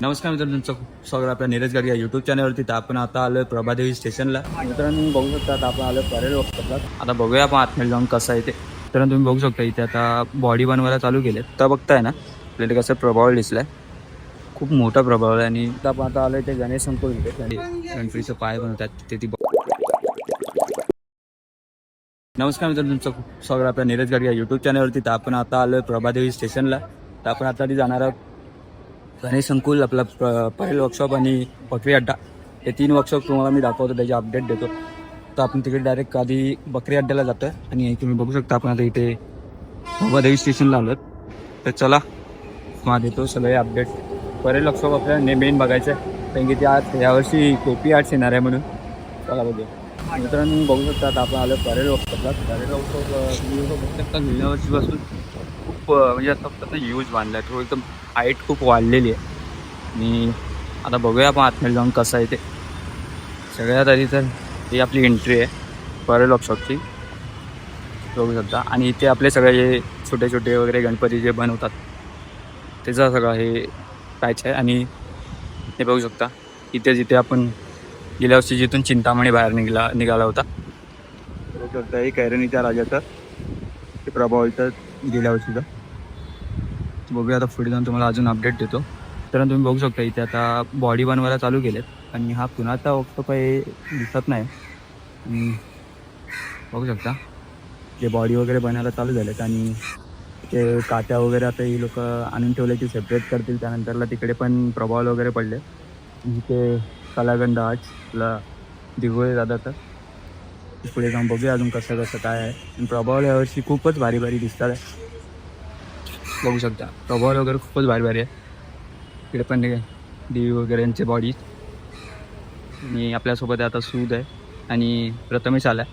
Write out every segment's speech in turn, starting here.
नमस्कार मित्रांनो, तुमचं खूप स्वागत आपल्या नीरज गाडी या यूट्यूब चॅनलवरती. तर आपण आता आलो प्रभादेवी स्टेशनला. मित्रांनो बघू शकता, आता आपण आलो परेल वक्तला. आता बघूया आपण आतमध्ये जाऊन कसं आहे ते. तर तुम्ही बघू शकता इथे आता बॉडी बनवायला चालू केले. तर बघताय ना आपल्याला कसं प्रभाव दिसलाय, खूप मोठा प्रभाव आहे. आणि आपण आता आलोय ते गणेश संकुल इथे आणि गणपतीचं पाय बनवतात ते ती. नमस्कार मित्रांनो, तुमचं खूप स्वागत आपल्या नीरज गाडी या यूट्यूब चॅनलवरती. तर आपण आता आलोय प्रभादेवी स्टेशनला. तर आपण आता जाणार आहोत गणेश संकुल, आपला परेल वर्कशॉप आणि बकरी अड्डा. हे 3 वर्कशॉप तुम्हाला मी दाखवतो, त्याचे अपडेट देतो. तर आपण तिकडे डायरेक्ट आधी बकरी अड्ड्याला जातो आहे. आणि तुम्ही बघू शकता आपण आता इथे प्रभादेवी स्टेशनला आलो. तर चला मला देतो सगळे अपडेट. परेल वर्कशॉप आपल्याला मेन बघायचं आहे, कारण की ते आज यावर्षी केपी आर्ट्स येणार आहे म्हणून. चला बघूया. मित्रांनो बघू शकता आता आपण आलो परेल वर्कशॉपला. परेल वर्कशॉप तुम्ही बघू शकता गेल्या वर्षीपासून खूप म्हणजे आता यूज बांधला आहे. तो एकदम हाईट खूप वाढलेली आहे. आणि आता बघूया आपण आतमध्ये जाऊन कसं आहे ते. सगळ्यात आधी तर ही आपली एंट्री आहे परेल वर्कशॉपची, बघू शकता. आणि इथे आपले सगळे जे छोटे छोटे वगैरे गणपती जे बनवतात त्याचा सगळं हे पॅच आहे. आणि हे बघू शकता इथे जिथे आपण गेल्या वर्षी जिथून चिंतामणी बाहेर निघाला होता, बघू शकता हे कैरनीच्या राजाचं ते प्रभाव इथं गेल्या वर्षीचा. बघूया आता पुढे जाऊन तुम्हाला अजून अपडेट देतो. तर तुम्ही बघू शकता इथे आता बॉडी बनवायला चालू केलेत. आणि हा पुण्याचा वर्कशॉप आहे, दिसत नाही. आणि बघू शकता जे बॉडी वगैरे बनायला चालू झालेत. आणि ते काट्या वगैरे आता ही लोक आणून ठेवले की सेपरेट करतील. त्यानंतरला तिकडे पण प्रभाव वगैरे पडले. इथे कलागंध आर्ट्सला दिगोळे दादा. तर पुढे जाऊन बघूया अजून कसं कसं काय आहे. आणि प्रभाव यावर्षी खूपच भारी भारी दिसतात आहे. बघू शकता प्रभाव वगैरे खूपच भारी भारी आहे. इकडे पण देवी वगैरे यांचे बॉडी. आणि आपल्यासोबत आता सूद आहे आणि प्रथमेश आला आहे.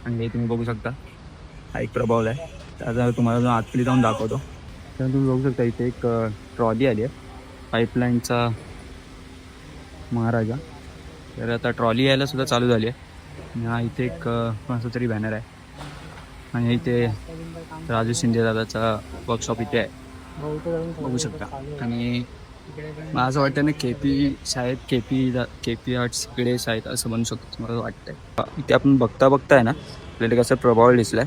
आणि हे तुम्ही बघू शकता हा एक प्रभाव आहे. त्याचा तुम्हाला जो आतली जाऊन दाखवतो. तर तुम्ही बघू शकता इथे एक ट्रॉली आली आहे पाईपलाईनचा महाराजा. तर आता ट्रॉली यायला सुद्धा चालू झाली आहे. हा इथे एक कोणाचा तरी बॅनर आहे. आणि इथे राजू शिंदे दादाचा वर्कशॉप इथे आहे, बघू शकता. आणि मला असं वाटतं ना शाळेत केपी आर्ट्स इकडे शाळेत असं बनू शकतो मला वाटतंय. इथे आपण बघताय ना आपल्याला कसं प्रभाव दिसलाय,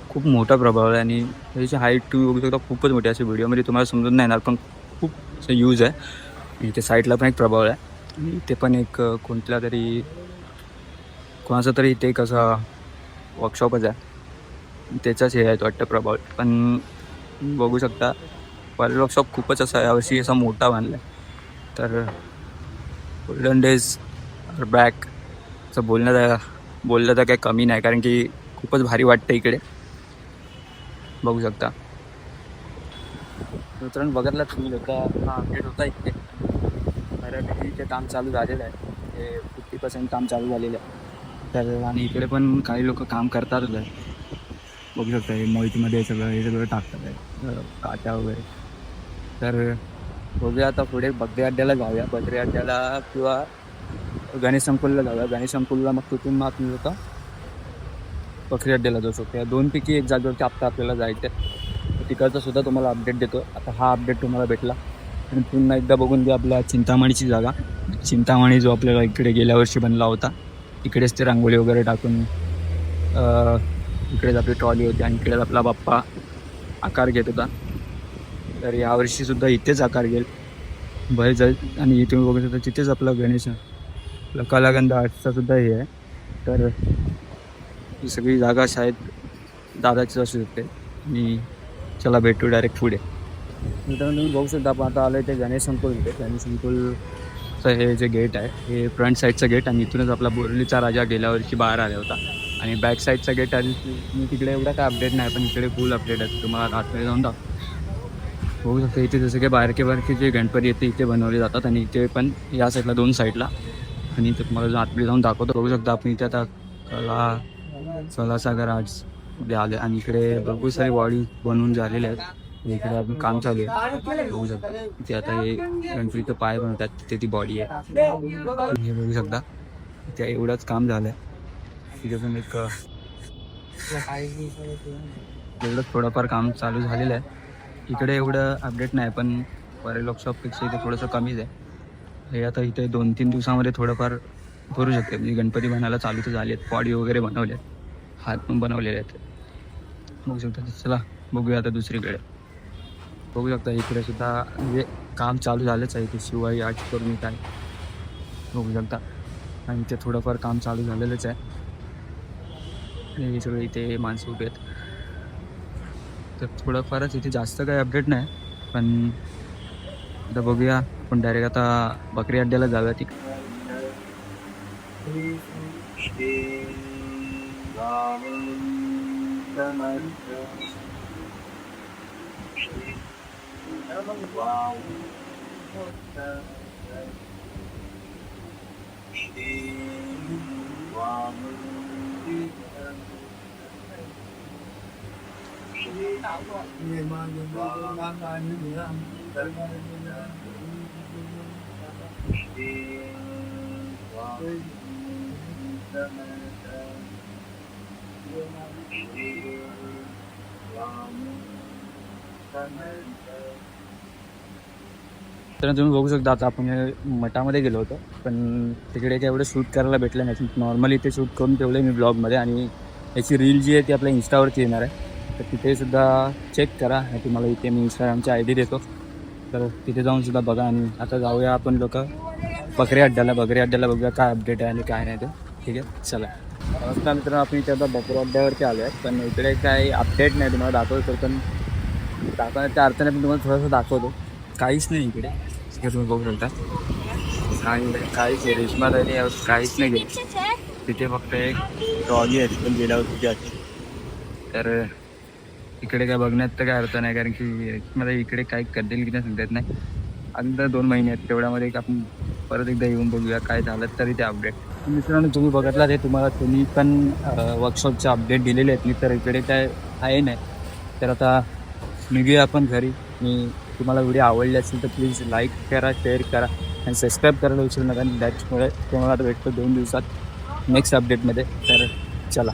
खूप मोठा प्रभाव आहे. आणि त्याची हाईट तुम्ही बघू शकता खूपच मोठी. अशी व्हिडिओमध्ये तुम्हाला समजून नाही येणार, पण खूप असं यूज आहे. इथे साईडला पण एक प्रभाव आहे. आणि इथे पण एक कोणाचा तरी इथे एक असा वर्कशॉपच आहे, त्याचाच हे आहेत वाटतं प्रभाव. पण बघू शकता परेल वर्कशॉप खूपच असा यावर्षी असा मोठा बांधला आहे. तर गोल्डन डेज बॅक असं बोललं तर काही कमी नाही, कारण की खूपच भारी वाटतं इकडे, बघू शकता. मित्रांनो बघितलं तुम्ही लोक हा अपडेट होता इथे बऱ्यापैकी काम चालू झालेलं आहे. ते 50% काम चालू झालेलं आहे. तर आणि इकडे पण काही लोक काम करतातच आहे, बघू शकता. हे मोहितमध्ये हे सगळं टाकतात आहे काट्या वगैरे. तर बघूया आता पुढे बकरी अड्ड्याला जाऊया, बकरी अड्ड्याला किंवा गणेश संकुलला जाऊया. गणेश संकुलला मग तिथून मग आपलं होतं बकरी अड्ड्याला जाऊ शकतो. या दोनपैकी एक जागेवरती आत्ता आपल्याला जायचं आहे. तिकडचा सुद्धा तुम्हाला अपडेट देतो. आता हा अपडेट तुम्हाला भेटला आणि पुन्हा एकदा बघून घ्या आपल्या चिंतामणीची जागा. चिंतामणी जो आपल्याला इकडे गेल्या वर्षी बनला होता, इकडेच ते रांगोळी वगैरे टाकून इकडेच आपली ट्रॉली होती आणि इकडेच आपला बाप्पा आकार घेत होता. तर यावर्षीसुद्धा इथेच आकार घेईल बरेच. आणि तुम्ही बघू शकता तिथेच आपला गणेश आपला कलागंध आर्ट्सचा सुद्धा हे आहे. तर ही सगळी जागा शाळेत दादाचीच असू शकते. आणि चला भेटू डायरेक्ट पुढे. मित्रांनो तुम्ही बघू शकता आपण आता आलो आहे ते गणेश संकुल इथे. गणेश संकुलचं हे जे गेट आहे हे फ्रंट साईडचं गेट. आणि इथूनच आपला बोरलीचा राजा गेल्या वर्षी बाहेर आला होता. आणि बॅक साईडचा गेट आहे मी तिकडे एवढा काय अपडेट नाही, पण इकडे फुल अपडेट आहे. तुम्हाला आतमध्ये जाऊन बघू शकता. इथे जसं की बारके जे गणपती येते इथे बनवले जातात. आणि इथे पण या साईडला 2 साईडला. आणि इथे तुम्हाला आतमध्ये जाऊन दाखवतो. बघू शकता आपण इथे आता कलासागर आर्ट्समध्ये आले. आणि इकडे भरपूर सारी बॉडी बनवून झालेले आहेत. इकडे आपण काम चालू आहे, बघू शकता. इथे आता हे गणपतीचं पाय बनवतात, तिथे ती बॉडी आहे, हे बघू शकता. इथे एवढंच काम झालं आहे. तिथे पण एक एवढंच थोडंफार काम चालू झालेलं आहे. इकडे एवढं अपडेट नाही, पण परेल वर्कशॉपपेक्षा इथे थोडंसं कमीच आहे. हे आता इथे 2-3 दिवसामध्ये थोडंफार भरू शकते. म्हणजे गणपती बनायला चालू तर झाले आहेत, पॉडी वगैरे बनवले आहेत, हात पण बनवलेले आहेत. बघू शकता. चला बघूया आता दुसरीकडे. बघू शकता इकडे सुद्धा म्हणजे काम चालू झालंच आहे. इथे शिवाई आर्ट करून काय बघू शकता. आणि इथे थोडंफार काम चालू झालेलंच आहे. आणि हे सगळे इथे माणसं उभे आहेत. तर थोडंफारच इथे जास्त काही अपडेट नाही. पण आता बघूया. आपण डायरेक्ट आता बकरी अड्ड्याला जाऊया तिकडे. तर तुम्ही बघू शकता आता आपण मठामध्ये गेलो होतो, पण तिकडे काय एवढं शूट करायला भेटलं नाही. नॉर्मली इथे शूट करून ठेवलं मी ब्लॉगमध्ये, आणि याची रील जी आहे ती आपल्या इंस्टावरती येणार आहे. तर तिथे सुद्धा चेक करा. आणि तुम्हाला इथे मी इंस्टाग्रामची ID देतो, तर तिथे जाऊन सुद्धा बघा. आणि आता जाऊया आपण लोक बकरी अड्ड्याला बघूया काय अपडेट आहे आणि काय नाही ते. ठीक आहे, चला. नमस्कार मित्रांनो, आपण इथे आता बकरी अड्ड्यावरती आलो आहे. पण इकडे काही अपडेट नाही तुम्हाला दाखवतो, पण दाखवण्याच्या अर्थाने पण तुम्हाला थोडंसं दाखवतो. काहीच नाही इकडे, हे तुम्ही बघू शकता. काहीच रेशमा ताईने काहीच नाही गेलं. तिथे फक्त एक ट्रॉली आहे, पण गेल्यावर तिथे आहे. तर इकडे काय बघण्यात तर काय अर्थ नाही, कारण की मला इकडे काय करतील की नाही सांगता येत नाही. अंदर 2 महिने आहेत, तेवढ्यामध्ये एक आपण परत एकदा येऊन बघूया काय झालं तरी ते अपडेट. मित्रांनो तुम्ही बघितला ते, तुम्हाला तुम्ही पण वर्कशॉपचे अपडेट दिलेले आहेत मी, तर इकडे काय आहे नाही. तर आता निघूया आपण घरी. मी तुम्हाला व्हिडिओ आवडले असेल तर प्लीज लाईक करा, शेअर करा आणि सबस्क्राईब करायला विसरू नका. आणि त्याच्यामुळे तुम्हाला आता भेटतो 2 दिवसात नेक्स्ट अपडेटमध्ये. तर चला.